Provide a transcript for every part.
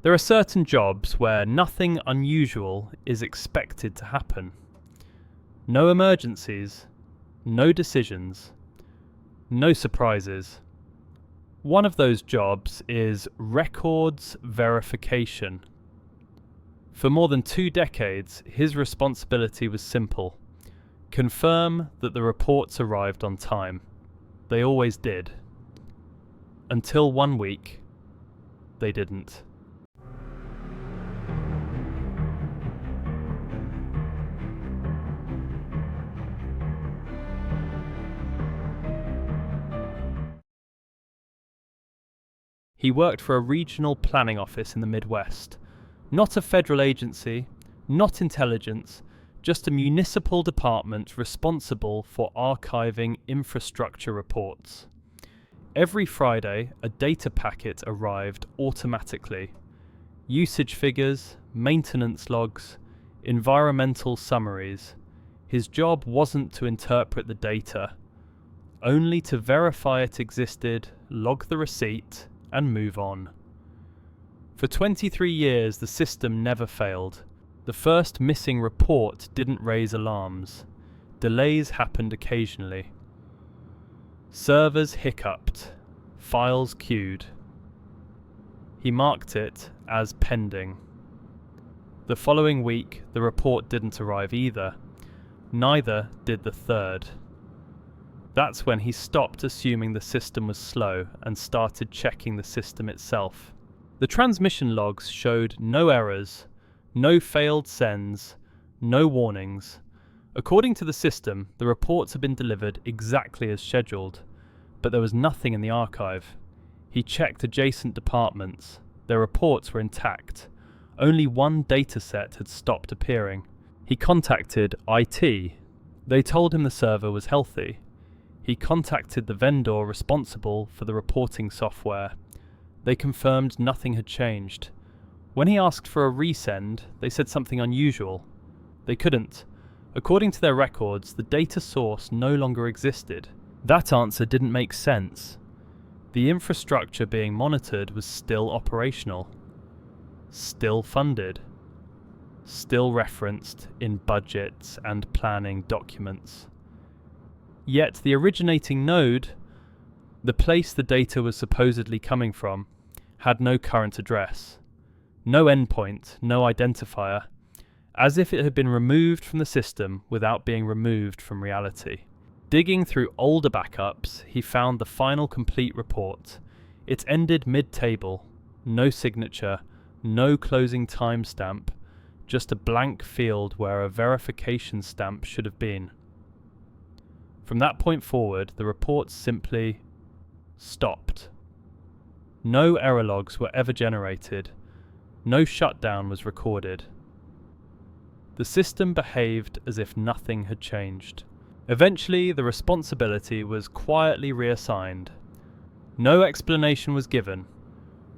There are certain jobs where nothing unusual is expected to happen. No emergencies, no decisions, no surprises. One of those jobs is records verification. For more than 2 decades, his responsibility was simple: confirm that the reports arrived on time. They always did. Until one week, they didn't. He worked for a regional planning office in the Midwest. Not a federal agency, not intelligence, just a municipal department responsible for archiving infrastructure reports. Every Friday, a data packet arrived automatically. Usage figures, maintenance logs, environmental summaries. His job wasn't to interpret the data, only to verify it existed, log the receipt, and move on. For 23 years, the system never failed. The first missing report didn't raise alarms. Delays happened occasionally. Servers hiccuped. Files queued. He marked it as pending. The following week, the report didn't arrive either. Neither did the third. That's when he stopped assuming the system was slow and started checking the system itself. The transmission logs showed no errors, no failed sends, no warnings. According to the system, the reports had been delivered exactly as scheduled, but there was nothing in the archive. He checked adjacent departments. Their reports were intact. Only one dataset had stopped appearing. He contacted IT. They told him the server was healthy. He contacted the vendor responsible for the reporting software. They confirmed nothing had changed. When he asked for a resend, they said something unusual. They couldn't. According to their records, the data source no longer existed. That answer didn't make sense. The infrastructure being monitored was still operational, still funded, still referenced in budgets and planning documents. Yet the originating node, the place the data was supposedly coming from, had no current address, no endpoint, no identifier, as if it had been removed from the system without being removed from reality. Digging through older backups, he found the final complete report. It ended mid-table, no signature, no closing timestamp, just a blank field where a verification stamp should have been. From that point forward, the reports simply stopped. No error logs were ever generated. No shutdown was recorded. The system behaved as if nothing had changed. Eventually, the responsibility was quietly reassigned. No explanation was given.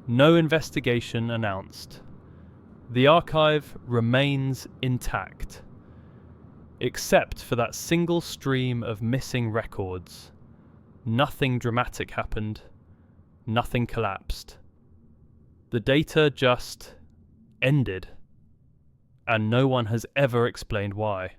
No investigation announced. The archive remains intact, except for that single stream of missing records. Nothing dramatic happened. Nothing collapsed. The data just ended, and no one has ever explained why.